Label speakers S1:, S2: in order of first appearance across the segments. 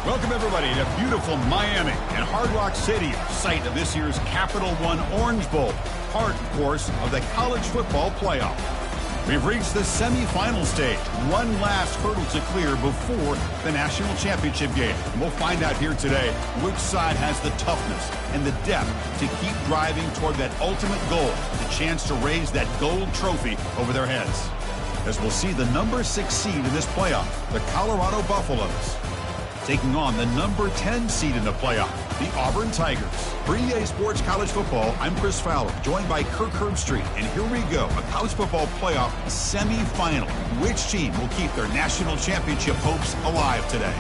S1: Welcome, everybody, to beautiful Miami and Hard Rock Stadium, site of this year's Capital One Orange Bowl, part, of course, of the college football playoff. We've reached the semifinal stage, one last hurdle to clear before the national championship game. And we'll find out here today which side has the toughness and the depth to keep driving toward that ultimate goal, the chance to raise that gold trophy over their heads. As we'll see the number 6 seed in this playoff, the Colorado Buffaloes, taking on the number 10 seed in the playoff, the Auburn Tigers. For EA Sports College Football, I'm Chris Fowler, joined by Kirk Herbstreit. And here we go, a college football playoff semifinal. Which team will keep their national championship hopes alive today?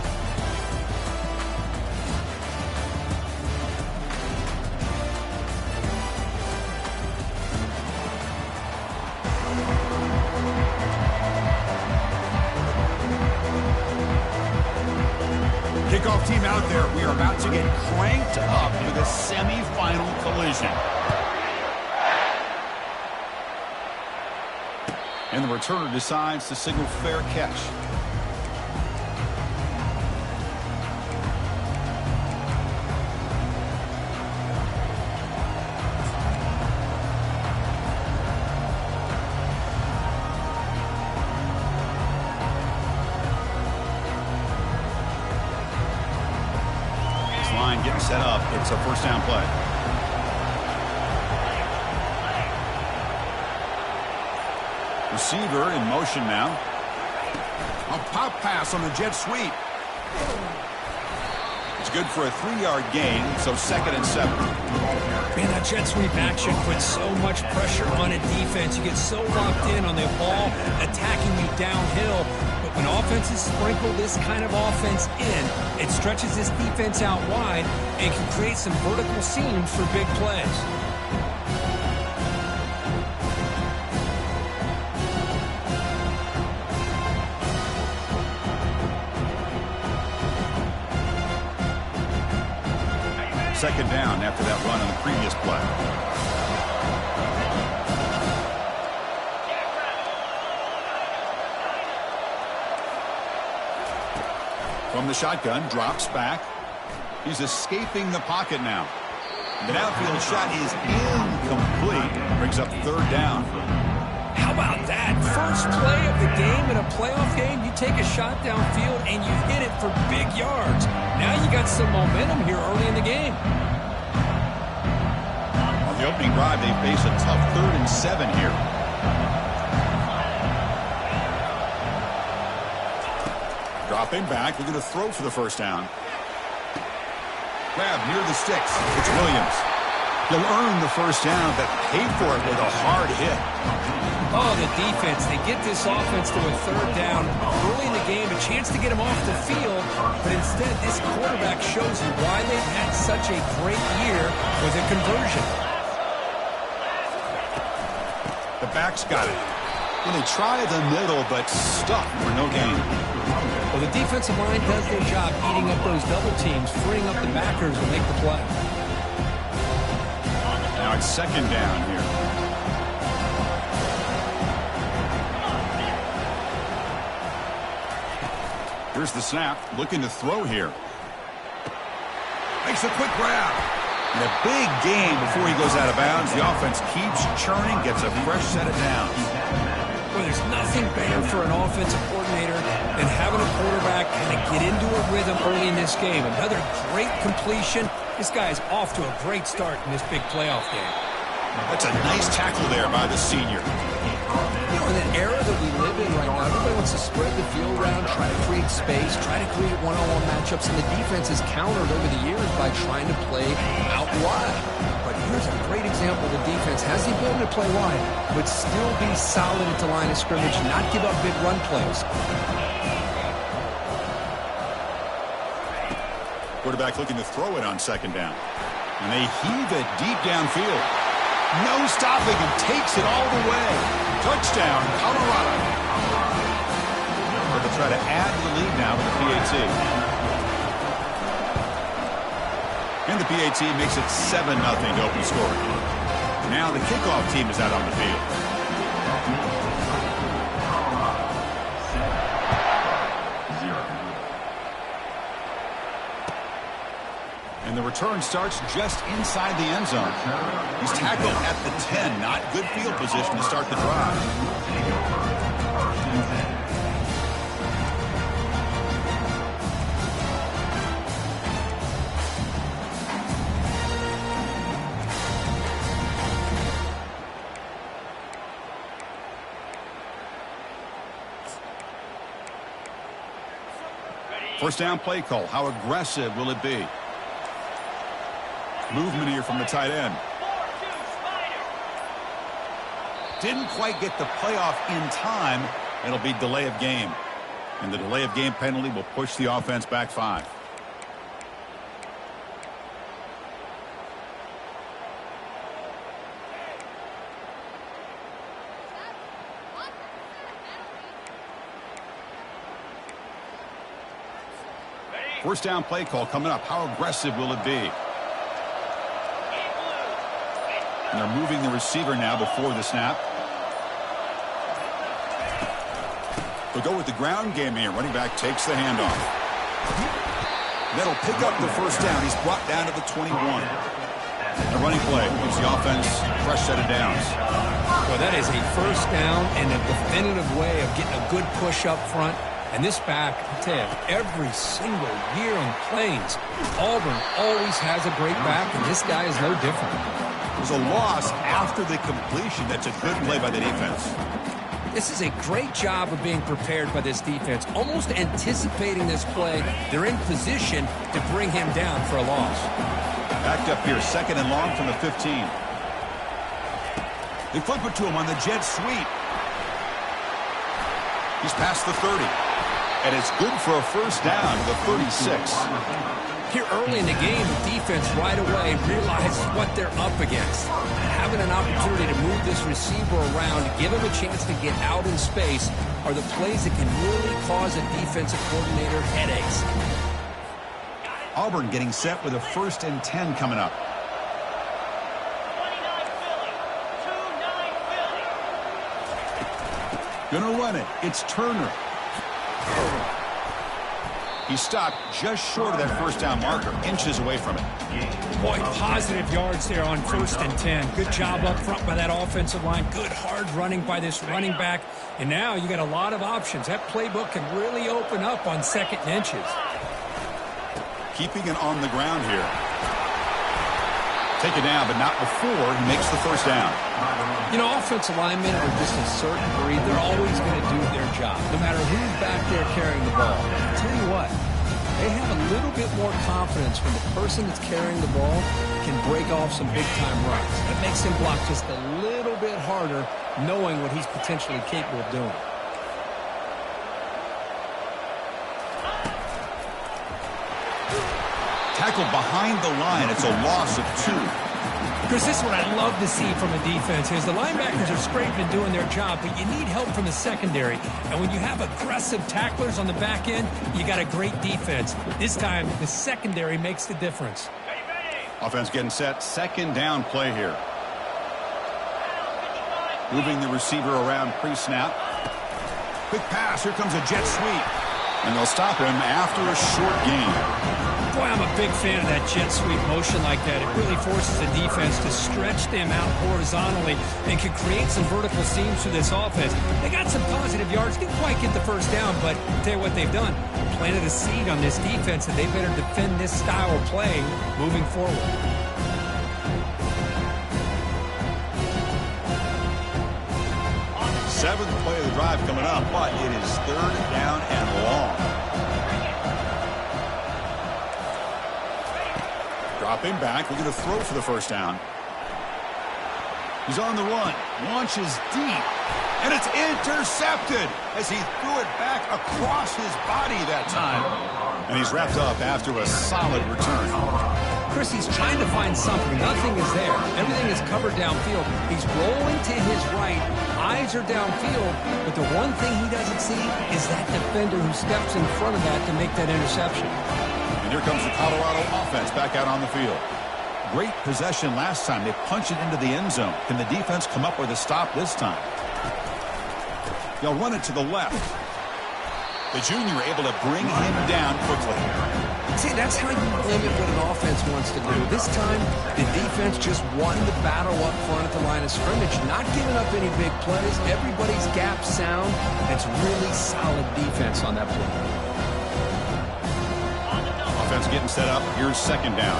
S1: Kickoff team out there. We are about to get cranked up with a semifinal collision. And the returner decides to signal fair catch. Getting set up. It's a first down play. Receiver in motion now. A pop pass on the jet sweep. It's good for a 3-yard gain, so 2nd and 7.
S2: Man, that jet sweep action puts so much pressure on a defense. You get so locked in on the ball attacking you downhill. But when offenses sprinkle this kind of offense in, it stretches this defense out wide and can create some vertical seams for big plays.
S1: Second down after that run on the previous play. From the shotgun, drops back. He's escaping the pocket now. The downfield shot is incomplete. Brings up 3rd down.
S2: How about that? First play of the game in a playoff game, you take a shot downfield and you hit it for big yards. Now you got some momentum here early in the game.
S1: On the opening drive, they face a tough 3rd and 7 here. Dropping back, looking to throw for the first down. Grab near the sticks. It's Williams. He'll earn the first down, but pay for it with a hard hit.
S2: Oh, the defense. They get this offense to a 3rd down early in the game, a chance to get him off the field, but instead this quarterback shows you why they've had such a great year with a conversion.
S1: The back's got it. Well, they try the middle, but stuck for no gain.
S2: Well, the defensive line does their job eating up those double teams, freeing up the backers to make the play.
S1: Now it's 2nd down here. Here's the snap, looking to throw here. Makes a quick grab. And a big gain before he goes out of bounds. The offense keeps churning, gets a fresh set of downs.
S2: Well, there's nothing better for an offensive coordinator than having a quarterback kind of get into a rhythm early in this game. Another great completion. This guy is off to a great start in this big playoff game.
S1: That's a nice tackle there by the senior.
S2: You know, in an era that we live in right now, everybody wants to spread the field around, try to create space, try to create one-on-one matchups, and the defense is countered over the years by trying to play out wide. But here's a great example. The defense has the ability to play wide, but still be solid at the line of scrimmage, not give up big run plays.
S1: Quarterback looking to throw it on 2nd down. And they heave it deep downfield. No stopping and takes it all the way. Touchdown, Colorado. They'll try to add to the lead now with the PAT. And the PAT makes it 7-0 to open scoring. Now the kickoff team is out on the field. And the return starts just inside the end zone. He's tackled at the 10. Not good field position to start the drive. First down play call. How aggressive will it be? Movement here from the tight end. Didn't quite get the playoff in time. It'll be delay of game. And the delay of game penalty will push the offense back 5. First down play call coming up. How aggressive will it be? And they're moving the receiver now before the snap. They'll go with the ground game here. Running back takes the handoff. That'll pick up the first down. He's brought down to the 21. The running play gives the offense a fresh set of downs.
S2: Well, that is a first down and a definitive way of getting a good push up front. And this back, I tell you, every single year on Plains, Auburn always has a great back, and this guy is no different.
S1: There's a loss after the completion. That's a good play by the defense.
S2: This is a great job of being prepared by this defense, almost anticipating this play. They're in position to bring him down for a loss.
S1: Backed up here, second and long from the 15. They flip it to him on the jet sweep. He's past the 30. And it's good for a first down to the 36.
S2: Here early in the game, the defense right away realizes what they're up against. Having an opportunity to move this receiver around, to give him a chance to get out in space, are the plays that can really cause a defensive coordinator headaches.
S1: Auburn getting set with a 1st and 10 coming up. Gonna run it. It's Turner. He stopped just short of that first down marker, inches away from it.
S3: Boy, positive yards there on 1st and 10. Good job up front by that offensive line. Good hard running by this running back. And now you got a lot of options. That playbook can really open up on 2nd and inches.
S1: Keeping it on the ground here. Take it down, but not before he makes the first down.
S2: You know, offensive linemen are just a certain breed. They're always going to do their job, no matter who's back there carrying the ball. I'll tell you what, they have a little bit more confidence when the person that's carrying the ball can break off some big-time runs. That makes him block just a little bit harder, knowing what he's potentially capable of doing.
S1: Tackled behind the line. It's a loss of 2.
S3: Chris, this is what I love to see from a defense is the linebackers are scraping and doing their job, but you need help from the secondary. And when you have aggressive tacklers on the back end, you got a great defense. This time, the secondary makes the difference.
S1: Offense getting set. Second down play here. Moving the receiver around pre-snap. Quick pass. Here comes a jet sweep. And they'll stop him after a short gain.
S3: Boy, I'm a big fan of that jet sweep motion like that. It really forces the defense to stretch them out horizontally and can create some vertical seams through this offense. They got some positive yards. Didn't quite get the first down, but I'll tell you what they've done. Planted a seed on this defense that they better defend this style of play moving forward.
S1: Seventh play of the drive coming up, but it is 3rd down and long. Dropping back, looking to throw for the first down. He's on the run, launches deep, and it's intercepted as he threw it back across his body that time. And he's wrapped up after a solid return.
S2: Chris, he's trying to find something. Nothing is there. Everything is covered downfield. He's rolling to his right. Eyes are downfield. But the one thing he doesn't see is that defender who steps in front of that to make that interception.
S1: And here comes the Colorado offense back out on the field. Great possession last time. They punch it into the end zone. Can the defense come up with a stop this time? They'll run it to the left. The junior able to bring him down quickly.
S2: See, that's how you limit what an offense wants to do. This time, the defense just won the battle up front at the line of scrimmage, not giving up any big plays. Everybody's gap sound. It's really solid defense on that play.
S1: Offense getting set up. Here's second down.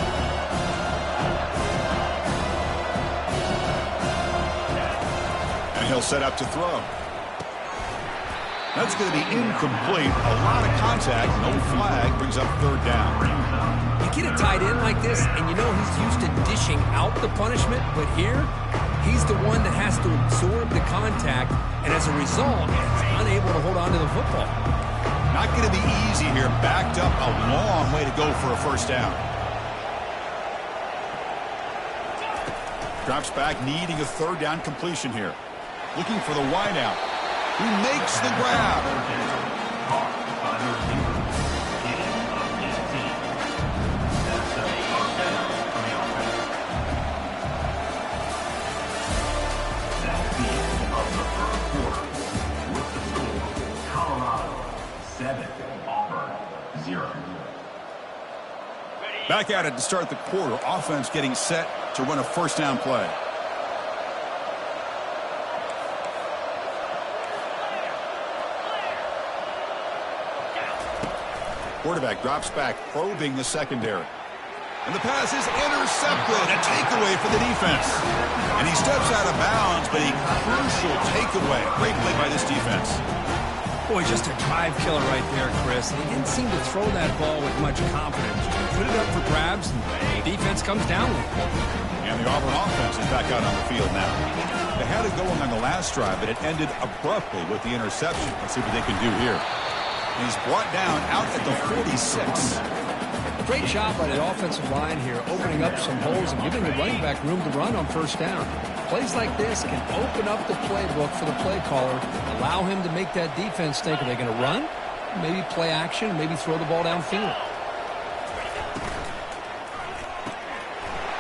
S1: And he'll set up to throw. That's going to be incomplete. A lot of contact. No flag. Brings up third down.
S2: You get a tight end like this, and you know he's used to dishing out the punishment, but here, he's the one that has to absorb the contact, and as a result, he's unable to hold on to the football.
S1: Not going to be easy here. Backed up a long way to go for a first down. Drops back, needing a third down completion here. Looking for the wideout. He makes the grab. Back at it to start the quarter. Offense getting set to run a first down play. Quarterback drops back, probing the secondary. And the pass is intercepted. A takeaway for the defense. And he steps out of bounds, but a crucial takeaway. Great play by this defense.
S2: Boy, just a drive killer right there, Chris. He didn't seem to throw that ball with much confidence. Put it up for grabs, and the defense comes down with it.
S1: And the Auburn offense is back out on the field now. They had it going on the last drive, but it ended abruptly with the interception. Let's see what they can do here. And he's brought down out at the 46.
S2: Great job by the offensive line here, opening up some holes and giving the running back room to run on first down. Plays like this can open up the playbook for the play caller, allow him to make that defense think, are they going to run? Maybe play action, maybe throw the ball downfield.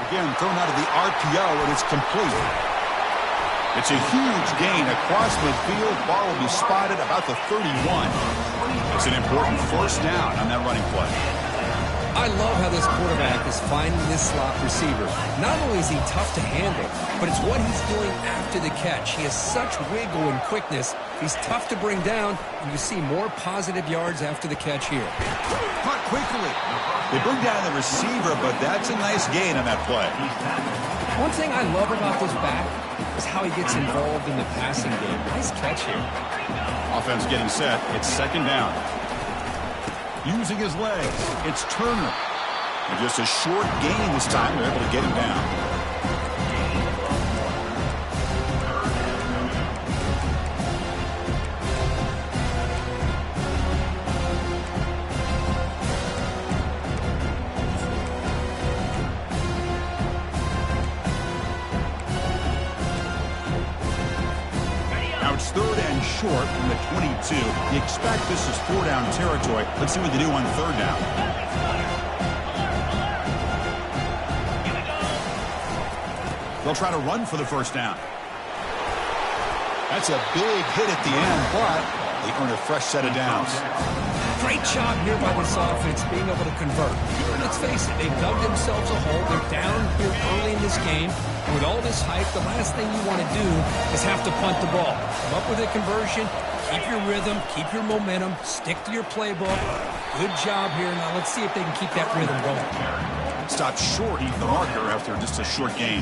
S1: Again, thrown out of the RPO, and it's complete. It's a huge gain across midfield. Ball will be spotted about the 31. It's an important first down on that running play.
S2: I love how this quarterback is finding this slot receiver. Not only is he tough to handle, but it's what he's doing after the catch. He has such wiggle and quickness. He's tough to bring down, and you see more positive yards after the catch here.
S1: Caught quickly. They bring down the receiver, but that's a nice gain on that play.
S2: One thing I love about this back is how he gets involved in the passing game. Nice catch here.
S1: Offense getting set. It's second down. Using his legs, it's Turner. And just a short gain this time. They're able to get him down. Third and short from the 22. You expect this is four down territory. Let's see what they do on third down. They'll try to run for the first down. That's a big hit at the end, but they earn a fresh set of downs.
S2: Great job here by this offense being able to convert. Let's face it, they've dug themselves a hole. They're down here early in this game. And with all this hype, the last thing you want to do is have to punt the ball. Come up with a conversion, keep your rhythm, keep your momentum, stick to your playbook. Good job here. Now let's see if they can keep that rhythm going.
S1: Stopped short of the marker after just a short gain.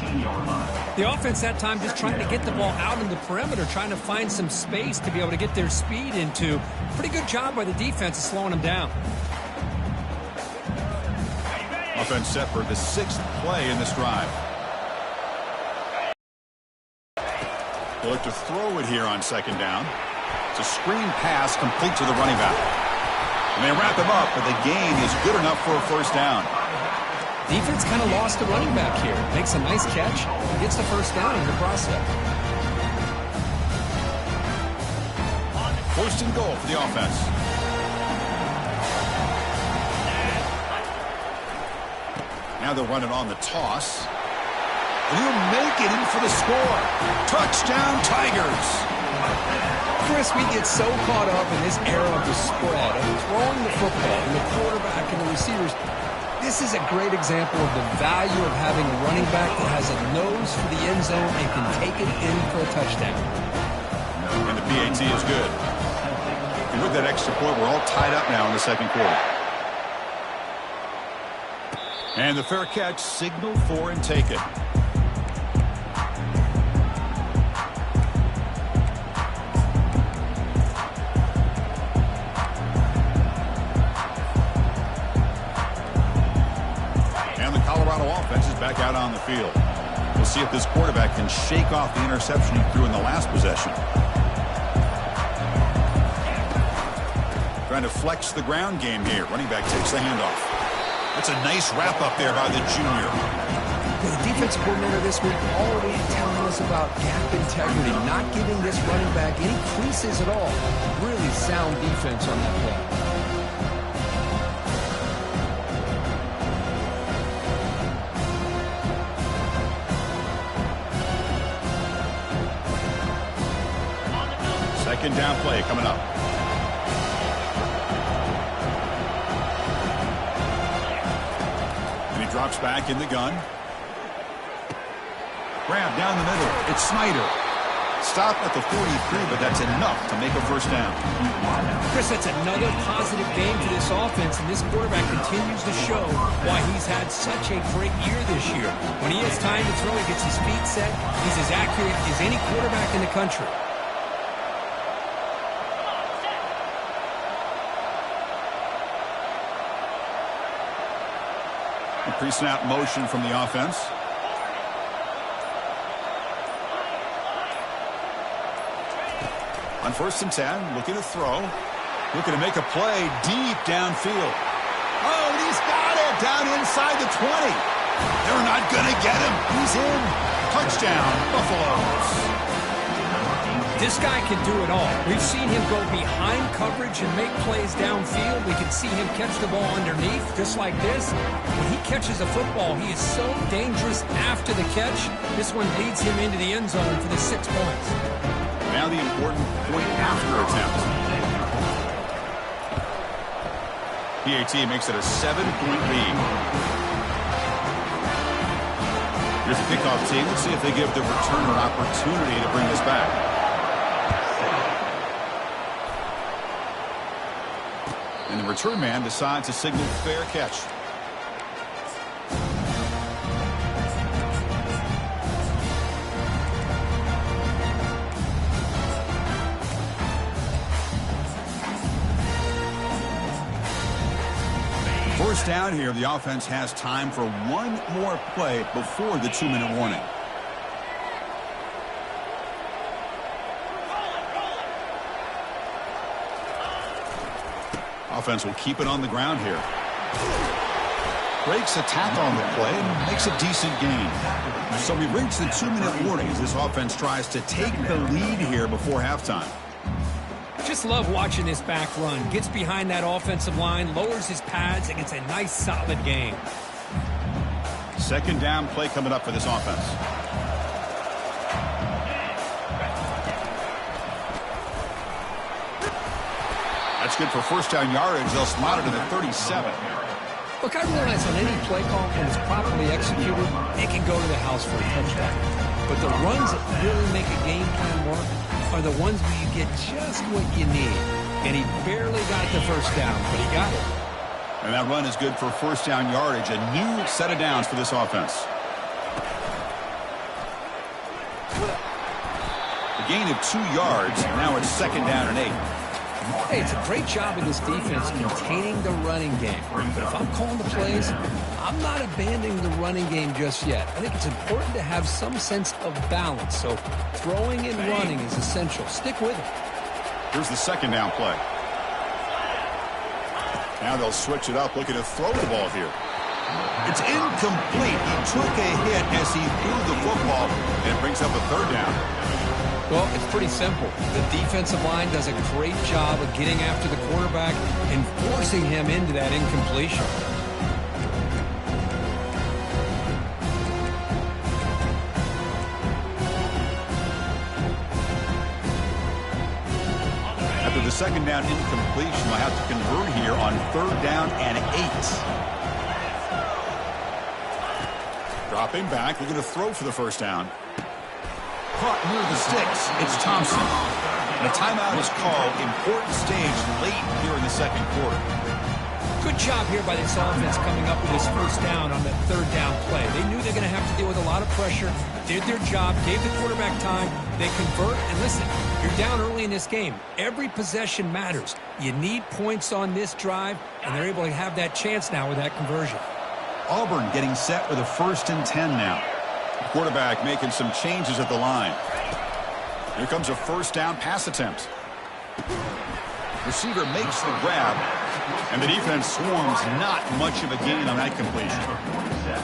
S3: The offense that time just trying to get the ball out in the perimeter, trying to find some space to be able to get their speed into. Pretty good job by the defense of slowing them down.
S1: Offense set for the sixth play in this drive. They look to throw it here on second down. It's a screen pass complete to the running back. And they wrap him up, but the gain is good enough for a first down.
S2: Defense kind of lost the running back here. Makes a nice catch and gets the first down in the process.
S1: First and goal for the offense. Now they'll run it on the toss. And he'll make it in for the score. Touchdown, Tigers.
S2: Chris, we get so caught up in this era of the spread, of throwing the football and the quarterback and the receivers. This is a great example of the value of having a running back that has a nose for the end zone and can take it in for a touchdown.
S1: And the PAT is good. And with that extra point, we're all tied up now in the second quarter. And the fair catch, signal for and take it. Offense is back out on the field. We'll see if this quarterback can shake off the interception he threw in the last possession. Trying to flex the ground game here. Running back takes the handoff. That's a nice wrap up there by the junior.
S2: The defensive coordinator this week already telling us about gap integrity, not giving this running back any creases at all. Really sound defense on that play.
S1: Second down play coming up. And he drops back in the gun. Grab down the middle. It's Snyder. Stop at the 43, but that's enough to make a first down.
S3: Chris, that's another positive game for this offense, and this quarterback continues to show why he's had such a great year this year. When he has time to throw, he gets his feet set. He's as accurate as any quarterback in the country.
S1: Pre-snap motion from the offense. On 1st and 10, looking to throw. Looking to make a play deep downfield. Oh, and he's got it down inside the 20. They're not going to get him. He's in. Touchdown, Buffaloes.
S3: This guy can do it all. We've seen him go behind coverage and make plays downfield. We can see him catch the ball underneath, just like this. When he catches a football, he is so dangerous after the catch. This one leads him into the end zone for the 6 points.
S1: Now the important point after attempt. PAT makes it a 7-point lead. Here's the kickoff team. Let's see if they give the returner an opportunity to bring this back. And the return man decides to signal fair catch. First down here, the offense has time for one more play before the 2-minute warning. Offense will keep it on the ground here. Breaks a tackle on the play and makes a decent gain. So we reach the 2-minute warning as this offense tries to take the lead here before halftime.
S3: Just love watching this back run. Gets behind that offensive line, lowers his pads, and gets a nice solid gain.
S1: Second down play coming up for this offense. That's good for first down yardage. They'll slot it to the 37.
S2: Look, I realize on any play call, when it's properly executed, it can go to the house for a touchdown. But the runs that really make a game plan work are the ones where you get just what you need. And he barely got the first down, but he got it.
S1: And that run is good for first down yardage. A new set of downs for this offense. A gain of 2 yards. Now it's second down and 8.
S2: Hey, it's a great job of this defense containing the running game. But if I'm calling the plays, I'm not abandoning the running game just yet. I think it's important to have some sense of balance. So throwing and running is essential. Stick with it.
S1: Here's the second down play. Now they'll switch it up, looking to throw the ball here. It's incomplete. He took a hit as he threw the football, and it brings up a third down.
S2: Well, it's pretty simple. The defensive line does a great job of getting after the quarterback and forcing him into that incompletion.
S1: second down incompletion. Will have to convert here on 3rd down and 8. Dropping back, looking to throw for the first down. Caught near the sticks. It's Thompson. And a timeout is called. Important stage late here in the second quarter.
S3: Good job here by this offense coming up with this first down on that 3rd down play. They knew they're going to have to deal with a lot of pressure, did their job, gave the quarterback time, they convert, and listen, you're down early in this game. Every possession matters. You need points on this drive, and they're able to have that chance now with that conversion.
S1: Auburn getting set with a 1st and 10 now. The quarterback making some changes at the line. Here comes a first down pass attempt. Receiver makes the grab, and the defense swarms. Not much of a gain on that completion.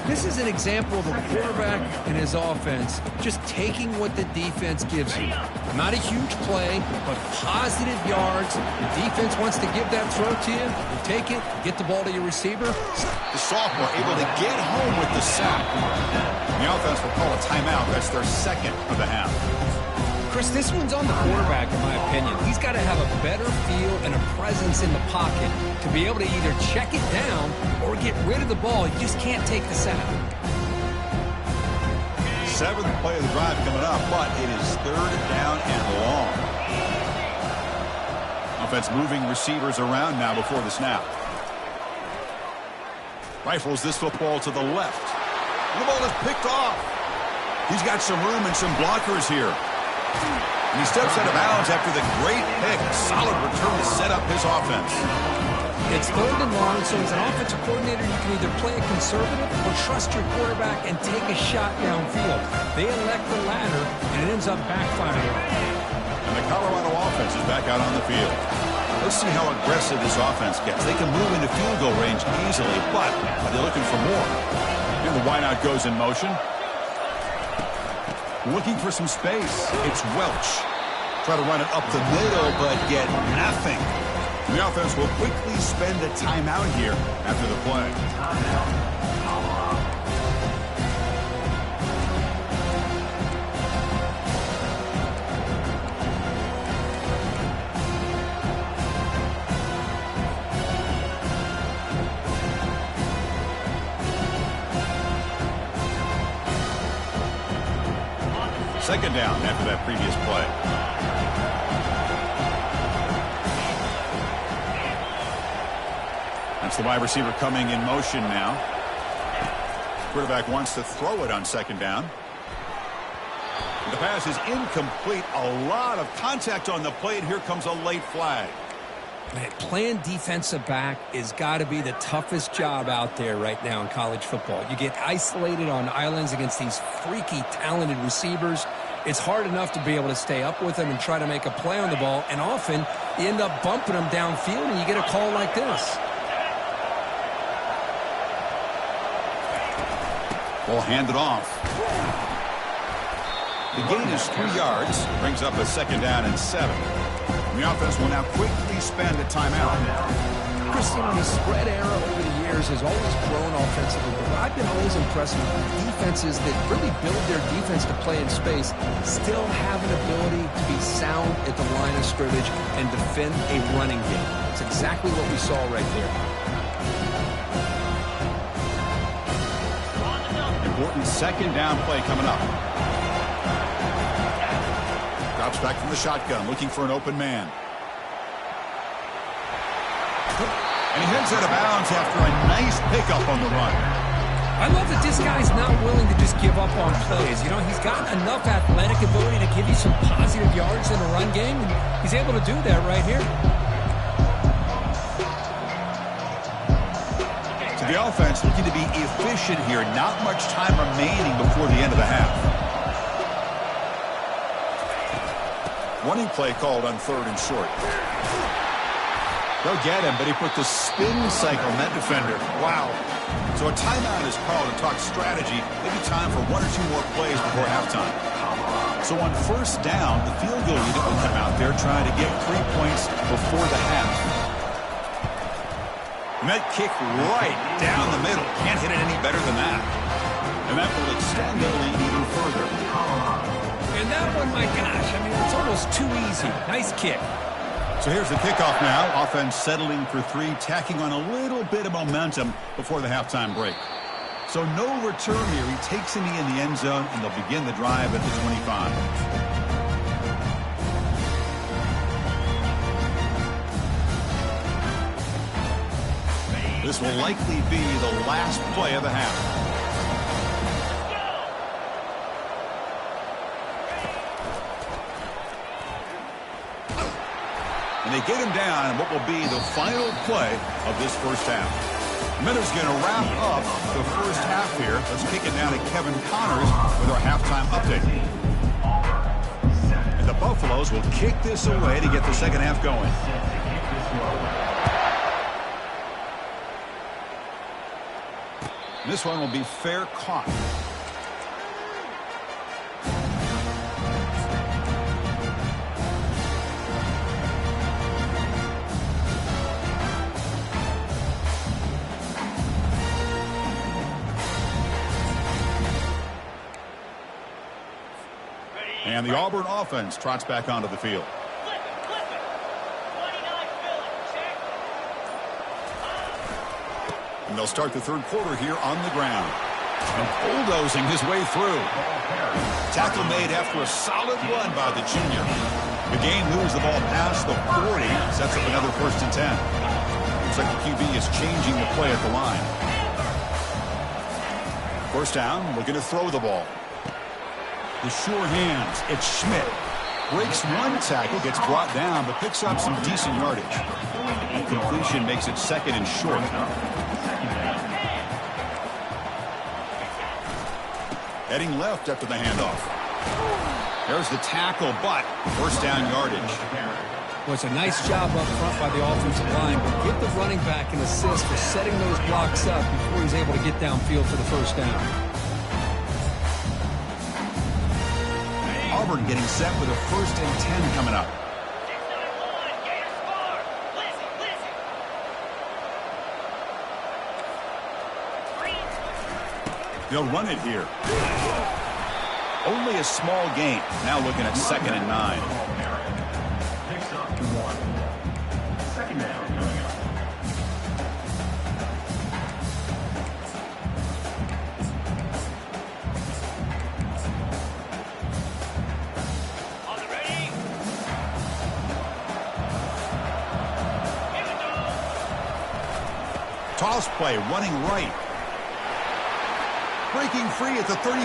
S3: This is an example of a quarterback and his offense just taking what the defense gives you. Not a huge play, but positive yards. The defense wants to give that throw to you. You take it, get the ball to your receiver.
S1: The sophomore able to get home with the sack. The offense will call a timeout. That's their 2nd of the half.
S3: Chris, this one's on the quarterback, in my opinion. He's got to have a better feel and a presence in the pocket to be able to either check it down or get rid of the ball. You just can't take the sack.
S1: 7th play of the drive coming up, but it is 3rd down and long. Offense moving receivers around now before the snap. Rifles this football to the left. The ball is picked off. He's got some room and some blockers here. And he steps out of bounds after the great pick. Solid return to set up his offense.
S3: It's 3rd and long, so as an offensive coordinator, you can either play it conservative or trust your quarterback and take a shot downfield. They elect the latter, and it ends up backfiring.
S1: And the Colorado offense is back out on the field. Let's see how aggressive this offense gets. They can move into field goal range easily, but are they looking for more? And the wideout goes in motion. Looking for some space. It's Welch. Try to run it up the middle, but get nothing. The offense will quickly spend a timeout here after the play. Second down after that previous play. That's the wide receiver coming in motion now. Quarterback wants to throw it on 2nd down. The pass is incomplete. A lot of contact on the play, and here comes a late flag.
S3: Man, playing defensive back has got to be the toughest job out there right now in college football. You get isolated on islands against these freaky, talented receivers. It's hard enough to be able to stay up with them and try to make a play on the ball, and often you end up bumping them downfield, and you get a call like this.
S1: Ball handed off. The gain is 3 yards. Brings up a 2nd down and 7. The offense will now quickly spend a timeout.
S2: Christian, the spread era over the years has always grown offensively, but I've been always impressed with defenses that really build their defense to play in space, still have an ability to be sound at the line of scrimmage and defend a running game. It's exactly what we saw right there.
S1: Important 2nd down play coming up. Drops back from the shotgun, looking for an open man. And he heads out of bounds after a nice pickup on the run.
S3: I love that this guy's not willing to just give up on plays. You know, he's got enough athletic ability to give you some positive yards in the run game, and he's able to do that right here.
S1: So the offense looking to be efficient here. Not much time remaining before the end of the half. Running play called on 3rd and short. They'll get him, but he put the spin cycle on that defender. Wow. So a timeout is called to talk strategy. Maybe time for 1 or 2 more plays before halftime. So on 1st down, the field goal unit will come out there trying to get 3 points before the half. And that kick right down the middle. Can't hit it any better than that. And that will extend the lead even further.
S3: And that one, my gosh, I mean, it's almost too easy. Nice kick.
S1: So here's the kickoff now. Offense settling for 3, tacking on a little bit of momentum before the halftime break. So no return here. He takes a knee in the end zone, and they'll begin the drive at the 25. This will likely be the last play of the half. And they get him down in what will be the final play of this first half. Miller's going to wrap up the first half here. Let's kick it now to Kevin Connors with our halftime update. And the Buffaloes will kick this away to get the second half going. This one will be fair caught. And the Auburn offense trots back onto the field. And they'll start the third quarter here on the ground. And bulldozing his way through. Tackle made after a solid run by the junior. The game moves the ball past the 40. Sets up another 1st and 10. Looks like the QB is changing the play at the line. First down, looking to throw the ball. The sure hands. It's Schmidt. Breaks one tackle, gets brought down, but picks up some decent yardage. And completion makes it 2nd and short. Heading left after the handoff. There's the tackle, but 1st down yardage.
S3: Well, it's a nice job up front by the offensive line, but give the running back an assist for setting those blocks up before he's able to get downfield for the 1st down.
S1: Auburn getting set with a 1st and 10 coming up. They'll run it here. Only a small gain. Now looking at 2nd and 9.
S4: Second down coming up.
S1: Toss play, running right. Breaking free at the 35.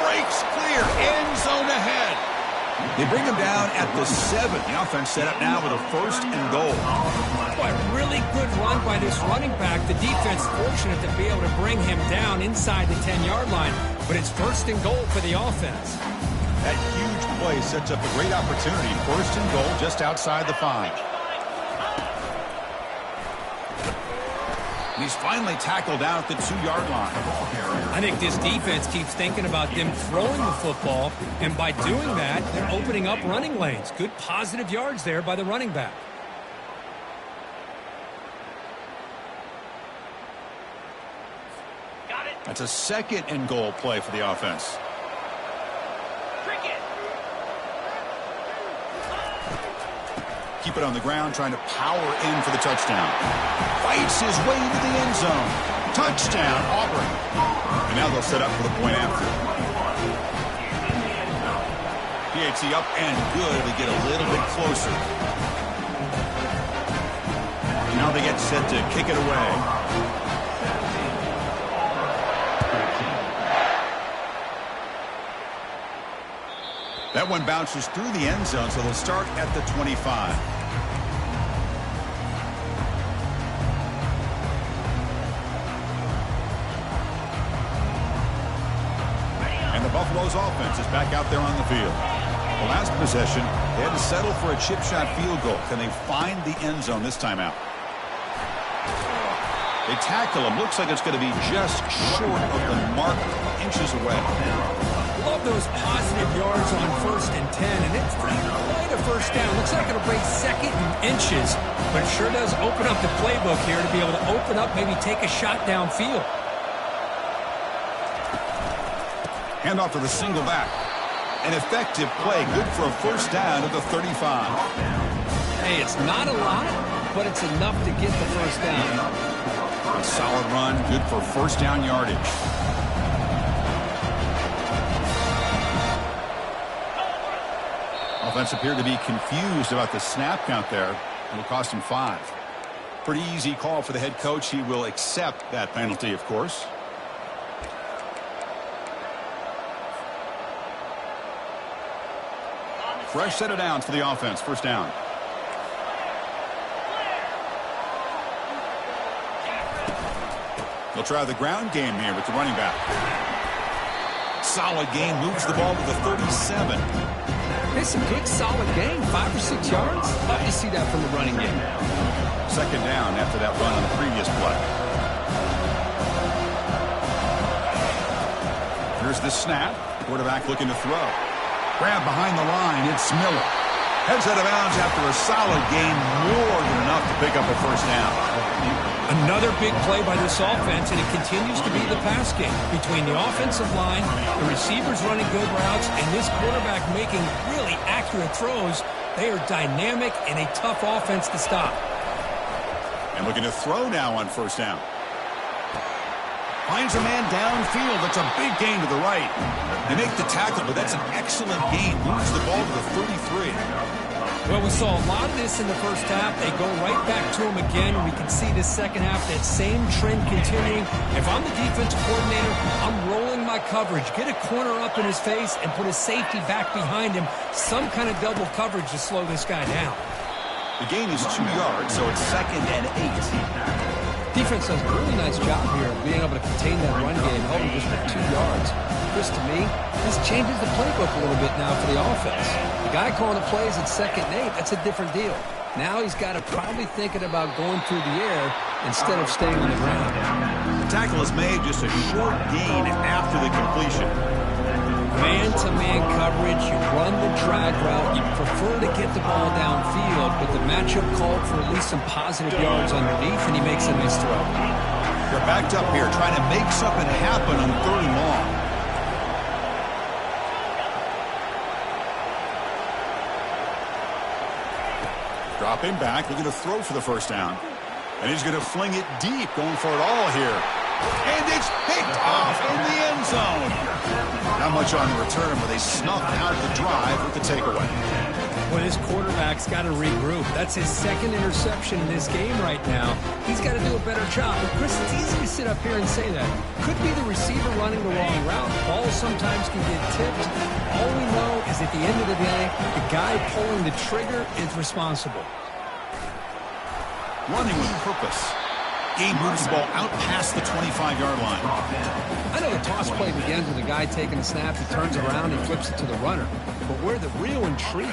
S1: Breaks clear, end zone ahead. They bring him down at the 7. The offense set up now with a 1st and goal.
S3: Boy, really good run by this running back. The defense fortunate to be able to bring him down inside the 10-yard line, but it's 1st and goal for the offense.
S1: That huge play sets up a great opportunity. 1st and goal just outside the 5. And he's finally tackled out at the 2-yard line.
S3: I think this defense keeps thinking about them throwing the football, and by doing that, they're opening up running lanes. Good positive yards there by the running back.
S1: That's a 2nd and goal play for the offense. Keep it on the ground, trying to power in for the touchdown. Fights his way into the end zone. Touchdown, Auburn. And now they'll set up for the point after. PAT up and good. They get a little bit closer. Now they get set to kick it away. That one bounces through the end zone, so they'll start at the 25. And the Buffalo's offense is back out there on the field. The last possession, they had to settle for a chip shot field goal. Can they find the end zone this time out? They tackle him. Looks like it's going to be just short of the mark, inches away.
S3: Love those positive yards on 1st and 10, and it's quite a 1st down. Looks like it'll break 2nd and inches, but it sure does open up the playbook here to be able to open up, maybe take a shot downfield.
S1: Handoff to the single back. An effective play, good for a 1st down at the 35.
S2: Hey, it's not a lot, but it's enough to get the first down.
S1: A solid run, good for first down yardage. Offense appeared to be confused about the snap count there. It will cost him 5. Pretty easy call for the head coach. He will accept that penalty, of course. Fresh set of downs for the offense. First down. They'll try the ground game here with the running back. Solid gain, moves the ball to the 37.
S2: It's a good, solid gain. 5 or 6 yards. Love to see that from the running game.
S1: Second down after that run on the previous play. Here's the snap. Quarterback looking to throw. Grab behind the line. It's Miller. Heads out of bounds after a solid gain, more than enough to pick up a first down.
S3: Another big play by this offense, and it continues to be the pass game. Between the offensive line, the receivers running good routes, and this quarterback making really accurate throws, they are dynamic and a tough offense to stop.
S1: And looking to throw now on first down. Finds a man downfield. That's a big gain to the right. They make the tackle, but that's an excellent gain. Moves the ball to the 33.
S3: Well, we saw a lot of this in the first half. They go right back to him again. We can see this second half, that same trend continuing. If I'm the defensive coordinator, I'm rolling my coverage. Get a corner up in his face and put a safety back behind him. Some kind of double coverage to slow this guy down.
S1: The gain is 2 yards, so it's 2nd and 8.
S2: Defense does a really nice job here of being able to contain that run game, holding just for 2 yards. Chris, to me, this changes the playbook a little bit now for the offense. The guy calling the plays at 2nd and 8, that's a different deal. Now he's got to probably thinking about going through the air instead of staying on the ground.
S1: The tackle is made, just a short gain after the completion.
S3: Man-to-man coverage, you run the drag route, you prefer to get the ball downfield, but the matchup called for at least some positive yards underneath, and he makes a nice throw.
S1: They're backed up here, trying to make something happen on 3rd and long. Dropping back, looking to throw for the first down. And he's going to fling it deep, going for it all here. And it's picked off in the end zone. Not much on the return, but they snuffed out the drive with the takeaway.
S3: Well, this quarterback's got to regroup. That's his 2nd interception in this game right now. He's got to do a better job. But, Chris, it's easy to sit up here and say that. Could be the receiver running the wrong route. Balls sometimes can get tipped. All we know is at the end of the day, the guy pulling the trigger is responsible.
S1: Running with purpose. Game moves the ball out past the 25-yard line.
S2: I know the toss play begins with a guy taking a snap, he turns around and flips it to the runner. But where the real intrigue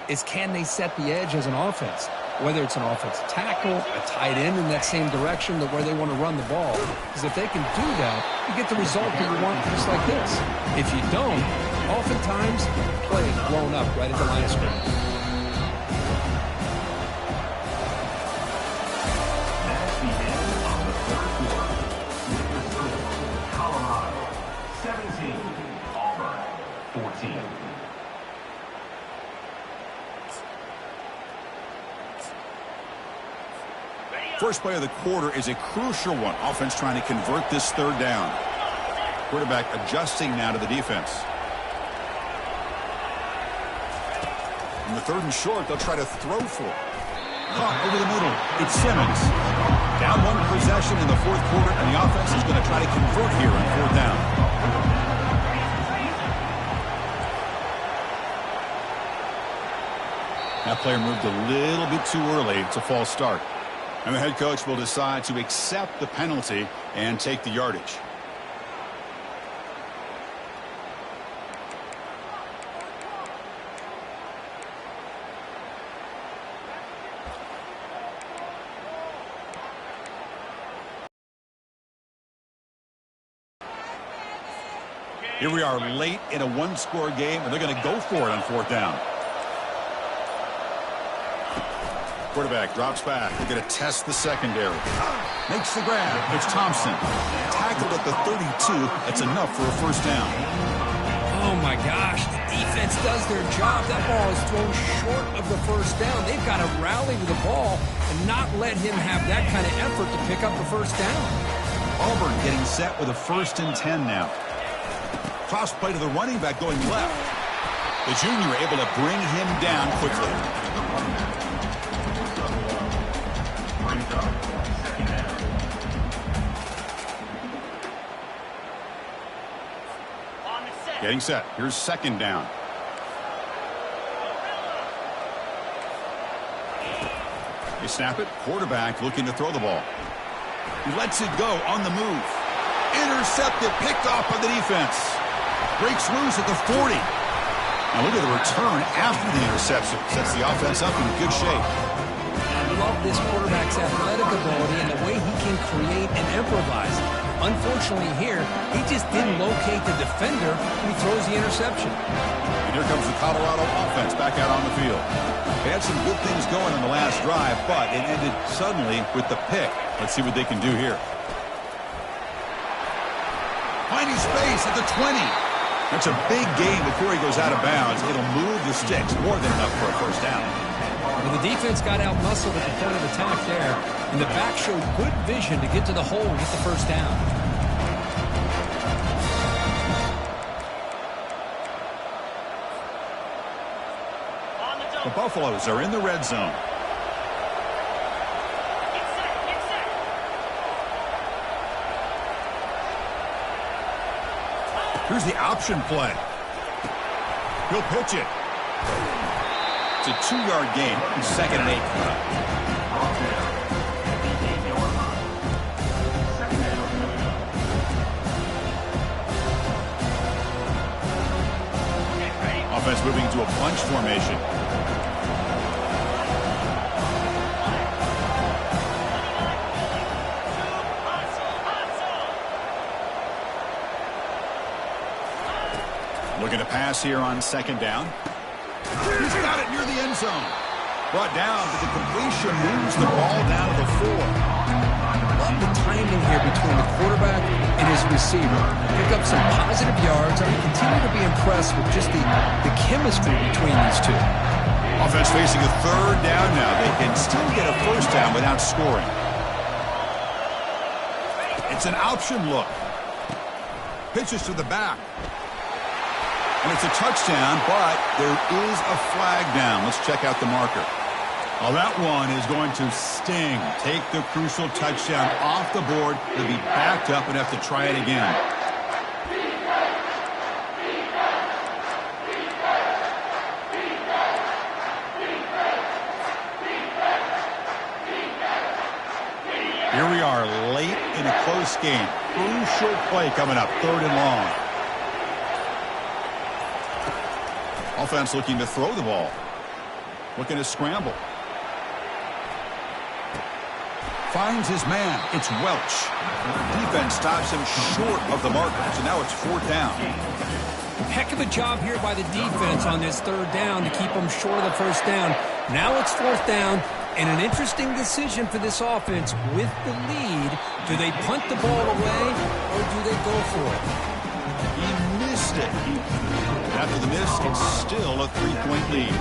S2: is can they set the edge as an offense? Whether it's an offensive tackle, a tight end in that same direction to where they want to run the ball. Because if they can do that, you get the result that you want just like this. If you don't, oftentimes, play is blown up right at the line of scrimmage.
S1: First play of the quarter is a crucial one. Offense trying to convert this 3rd down. Quarterback adjusting now to the defense. On the 3rd and short, they'll try to throw for it. Caught over the middle. It's Simmons. Down 1 possession in the 4th quarter, and the offense is going to try to convert here on 4th down. That player moved a little bit too early. It's a false start. And the head coach will decide to accept the penalty and take the yardage. Here we are late in a 1-score game, and they're going to go for it on 4th down. Quarterback drops back. They're going to test the secondary. Makes the grab. It's Thompson. Tackled at the 32. That's enough for a first down.
S3: Oh, my gosh. The defense does their job. That ball is thrown short of the first down. They've got to rally to the ball and not let him have that kind of effort to pick up the first down.
S1: Auburn getting set with a 1st and 10 now. Cross play to the running back going left. The junior able to bring him down quickly. Getting set. Here's 2nd down. They snap it. Quarterback looking to throw the ball. He lets it go on the move. Intercepted. Picked off by the defense. Breaks loose at the 40. Now look at the return after the interception. Sets the offense up in good shape.
S2: I love this quarterback's athletic ability and the way he can create and improvise. Unfortunately here, he just didn't locate the defender when he throws the interception.
S1: And here comes the Colorado offense back out on the field. They had some good things going in the last drive, but it ended suddenly with the pick. Let's see what they can do here. Finding space at the 20. That's a big gain before he goes out of bounds. It'll move the sticks more than enough for a first down.
S3: Well, the defense got out-muscled at the point of attack there, and the back showed good vision to get to the hole and get the first down.
S1: The Buffaloes are in the red zone. Here's the option play. He'll pitch it. It's a 2-yard gain. 2nd and 8. Offense moving to a bunch formation. Looking to pass here on 2nd down. He's got it near the end zone. Brought down, but the completion moves the ball down to the 4.
S2: Love the timing here between the quarterback and his receiver. Pick up some positive yards. I continue to be impressed with just the chemistry between these two.
S1: Offense facing a 3rd down now. They can still get a first down without scoring. It's an option look. Pitches to the back. And it's a touchdown, but there is a flag down. Let's check out the marker. Well, that one is going to sting. Take the crucial touchdown off the board. They'll be backed up and have to try it again. Here we are late in a close game. Crucial play coming up, 3rd and long. Offense looking to throw the ball. Looking to scramble. Finds his man. It's Welch. Defense stops him short of the marker. So now it's 4th down.
S3: Heck of a job here by the defense on this 3rd down to keep them short of the first down. Now it's 4th down, and an interesting decision for this offense with the lead. Do they punt the ball away, or do they go for it?
S1: He missed it. After the miss, it's still a 3-point lead.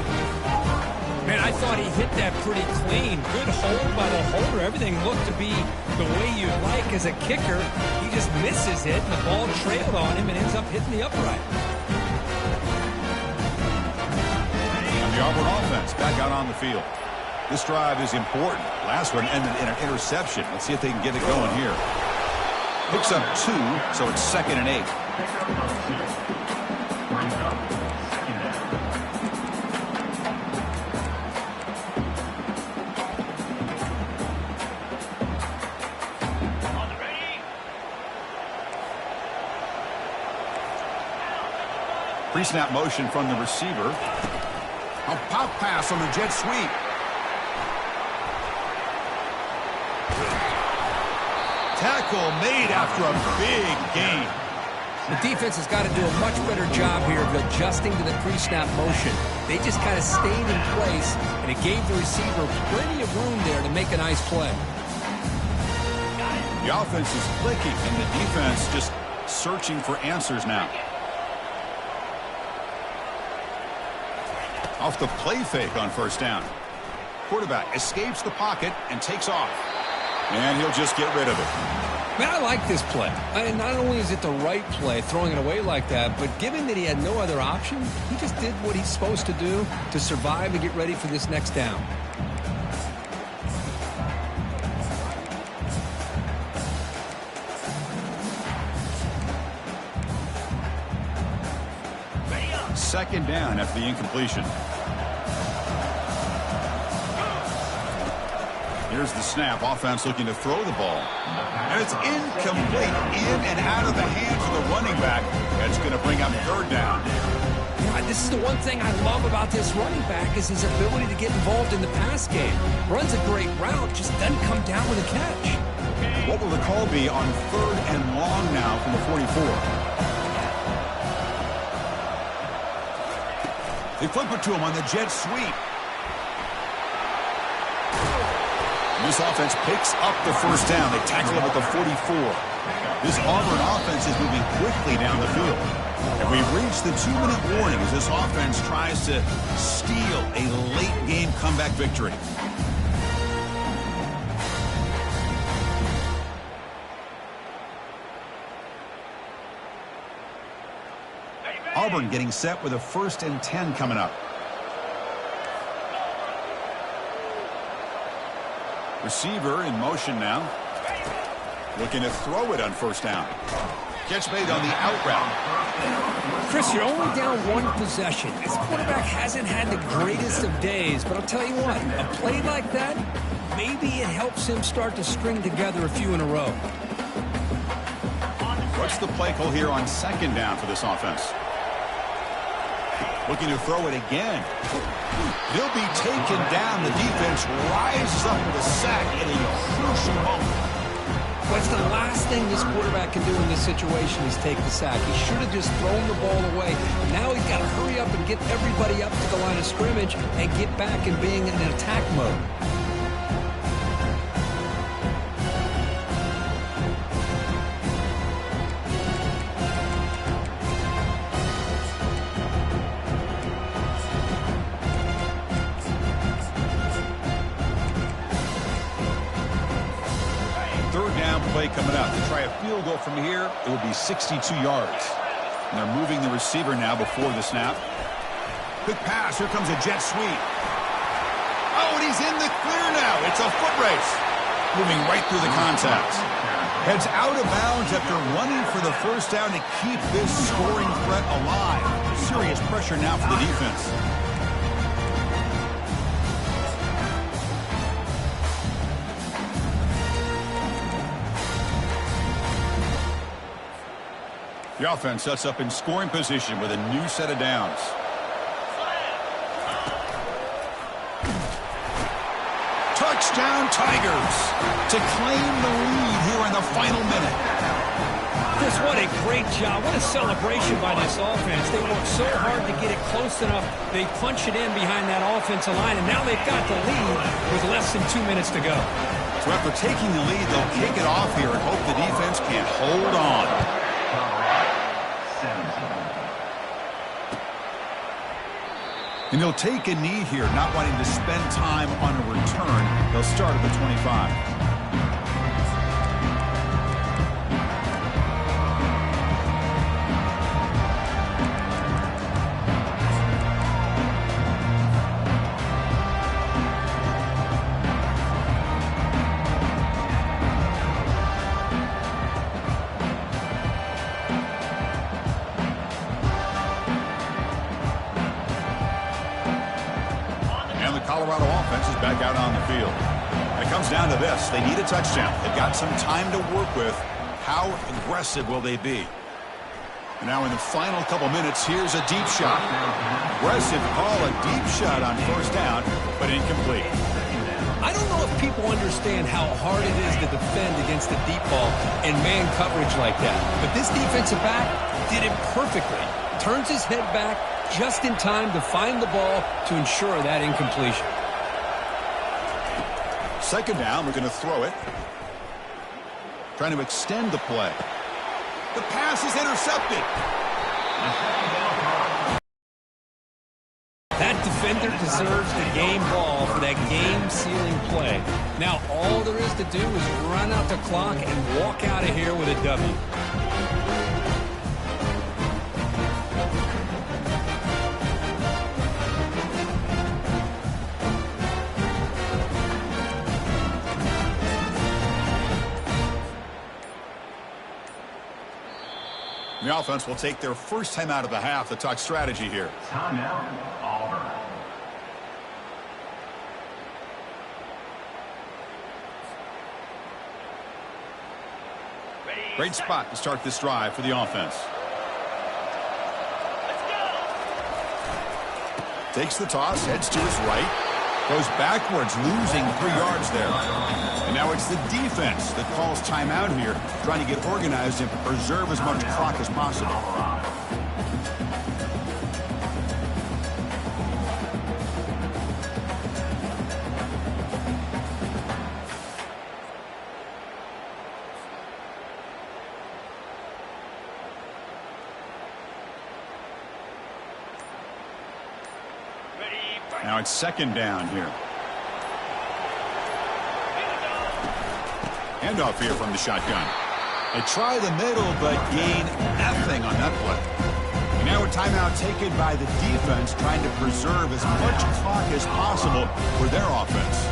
S3: Man, I thought he hit that pretty clean. Good hold by the holder. Everything looked to be the way you'd like as a kicker. He just misses it, and the ball trailed on him and ends up hitting the upright.
S1: And the Auburn offense back out on the field. This drive is important. Last one ended in an interception. Let's see if they can get it going here. Picks up 2, so it's 2nd and 8. Pre-snap motion from the receiver. A pop pass on the jet sweep. Tackle made after a big gain.
S2: The defense has got to do a much better job here of adjusting to the pre-snap motion. They just kind of stayed in place, and it gave the receiver plenty of room there to make a nice play.
S1: The offense is clicking, and the defense just searching for answers now. Off the play fake on first down. Quarterback escapes the pocket and takes off. And he'll just get rid of it.
S3: Man, I like this play. Not only is it the right play, throwing it away like that, but given that he had no other option, he just did what he's supposed to do to survive and get ready for this next down.
S1: Second down after the incompletion. Here's the snap. Offense looking to throw the ball. And it's incomplete. In and out of the hands of the running back. That's going to bring up third down.
S3: This is the one thing I love about this running back is his ability to get involved in the pass game. Runs a great route, just doesn't come down with a catch.
S1: What will the call be on third and long now from the 44? They flip it to him on the jet sweep. This offense picks up the first down. They tackle him at the 44. This Auburn offense is moving quickly down the field. And we've reached the 2-minute warning as this offense tries to steal a late-game comeback victory. Auburn getting set with a 1st and 10 coming up. Receiver in motion now. Looking to throw it on first down. Catch made on the out route.
S3: Chris, you're only down one possession. This quarterback hasn't had the greatest of days, but I'll tell you what, a play like that, maybe it helps him start to string together a few in a row.
S1: What's the play call here on second down for this offense? Looking to throw it again. He'll be taken down. The defense rises up with a sack at a crucial moment.
S3: What's the last thing this quarterback can do in this situation is take the sack. He should have just thrown the ball away. Now he's got to hurry up and get everybody up to the line of scrimmage and get back in being in an attack mode.
S1: Coming up to try a field goal from here, it will be 62 yards. And they're moving the receiver now before the snap. Quick pass. Here comes a jet sweep. Oh, and he's in the clear now. It's a foot race. Moving right through the contact. Heads out of bounds after running for the first down to keep this scoring threat alive. Serious pressure now for the defense. The offense sets up in scoring position with a new set of downs. Touchdown Tigers to claim the lead here in the final minute.
S3: Chris, what a great job. What a celebration by this offense. They worked so hard to get it close enough. They punch it in behind that offensive line, and now they've got the lead with less than 2 minutes to go.
S1: So after taking the lead, they'll kick it off here and hope the defense can hold on. And he'll take a knee here, not wanting to spend time on a return. They'll start at the 25. Colorado offense is back out on the field. And it comes down to this. They need a touchdown. They've got some time to work with. How aggressive will they be? And now in the final couple minutes, here's a deep shot. Aggressive call, a deep shot on first down, but incomplete.
S3: I don't know if people understand how hard it is to defend against a deep ball in man coverage like that. But this defensive back did it perfectly. Turns his head back just in time to find the ball to ensure that incompletion.
S1: Second down, we're going to throw it. Trying to extend the play. The pass is intercepted.
S3: That defender deserves the game ball for that game-sealing play. Now, all there is to do is run out the clock and walk out of here with a W.
S1: The offense will take their first time out of the half to talk strategy here.
S4: Timeout, Auburn.
S1: Great spot to start this drive for the offense. Takes the toss, heads to his right. Goes backwards, losing 3 yards there. And now it's the defense that calls timeout here, trying to get organized and preserve as much clock as possible. Now it's second down here. Handoff here from the shotgun. They try the middle, but gain nothing on that play. And now a timeout taken by the defense, trying to preserve as much clock as possible for their offense.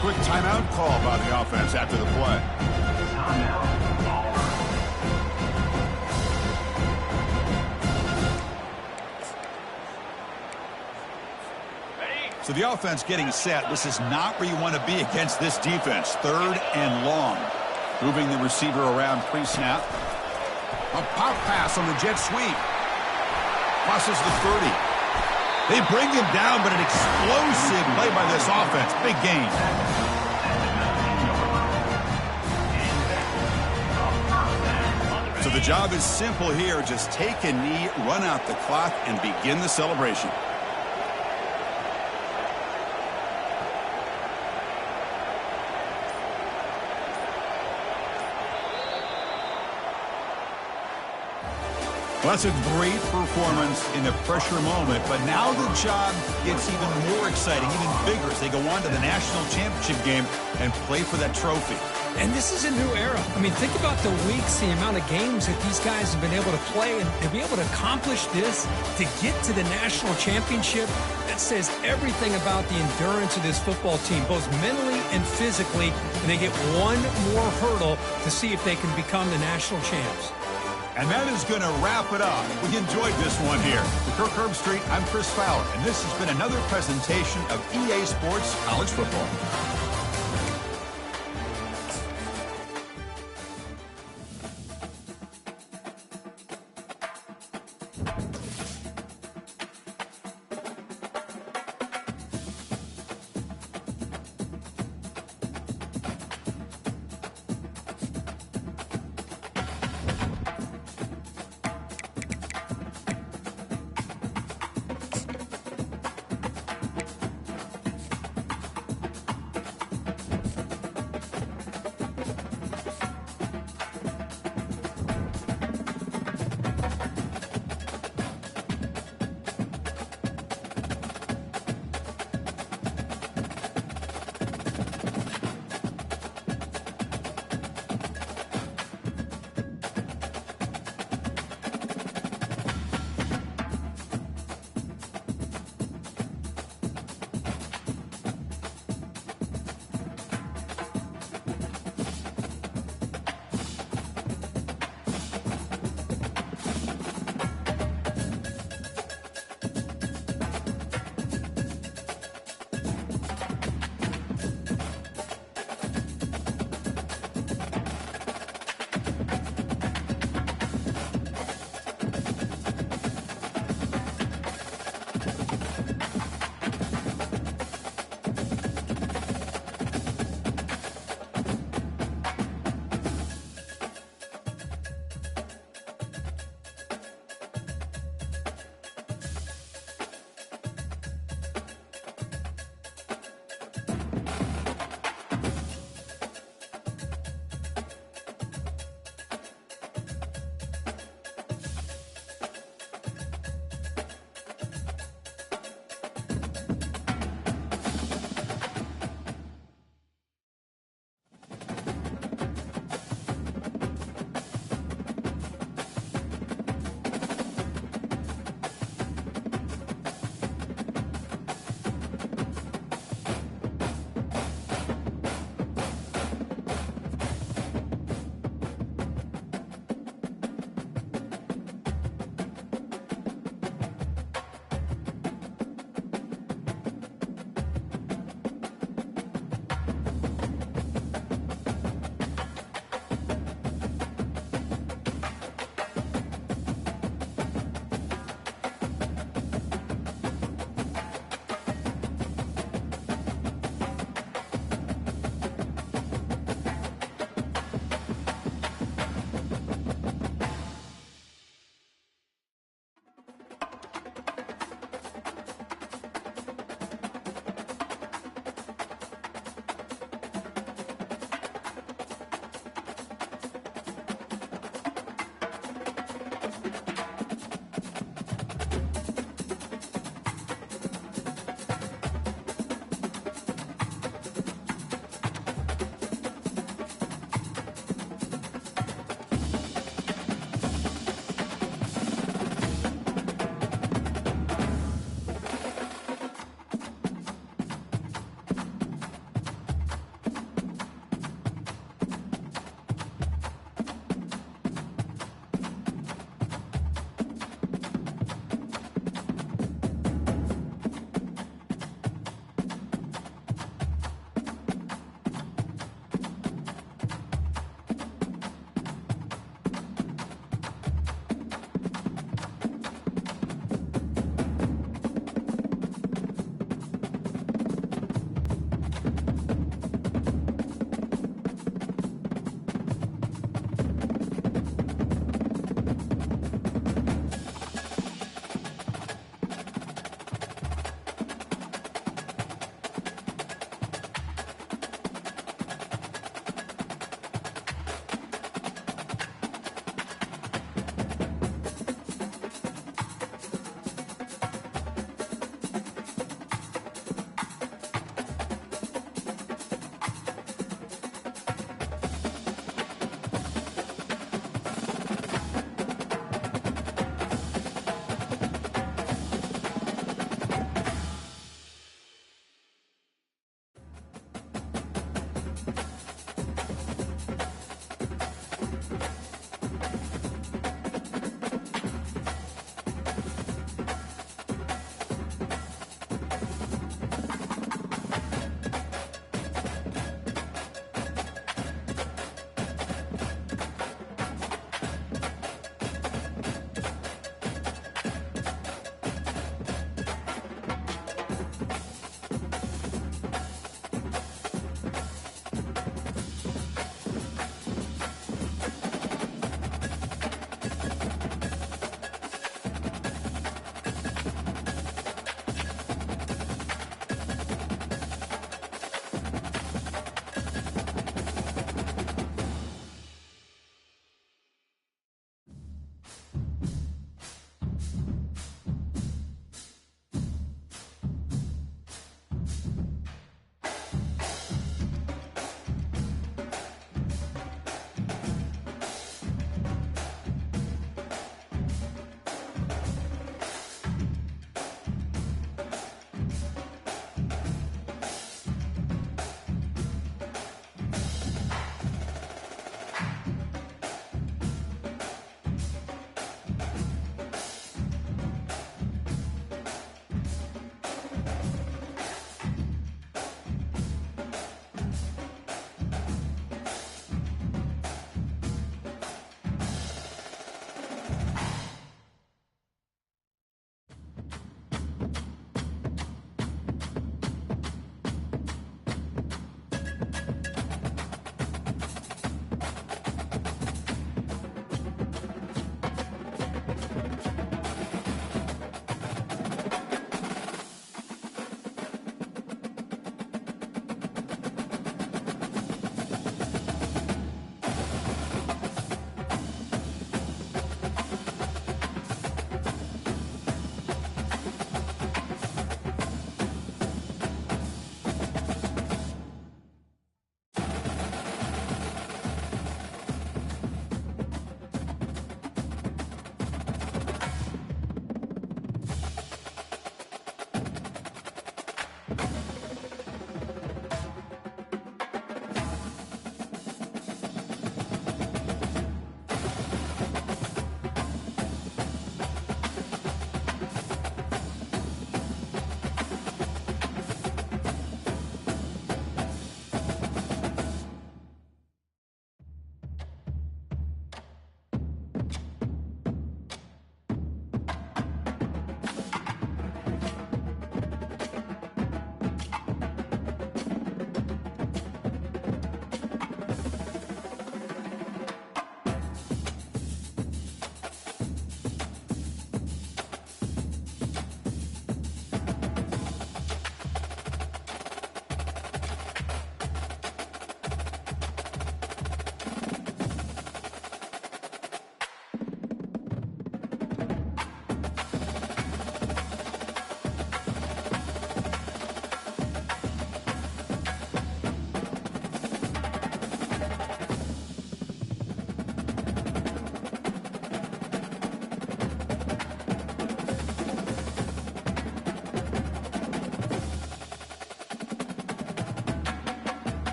S1: Quick timeout call by the offense after the play.
S4: Timeout, Auburn.
S1: So the offense getting set. This is not where you want to be against this defense. 3rd and long. Moving the receiver around pre-snap. A pop pass on the jet sweep. Crosses the 30. They bring him down, but an explosive play by this offense. Big gain. So the job is simple here. Just take a knee, run out the clock, and begin the celebration. Well, that's a great performance in a pressure moment, but now the job gets even more exciting, even bigger as they go on to the national championship game and play for that trophy.
S3: And this is a new era. I mean, think about the weeks, the amount of games that these guys have been able to play, and to be able to accomplish this, to get to the national championship, that says everything about the endurance of this football team, both mentally and physically, and they get one more hurdle to see if they can become the national champs.
S1: And that is going to wrap it up. We enjoyed this one here. For Kirk Herbstreit, I'm Chris Fowler, and this has been another presentation of EA Sports College Football.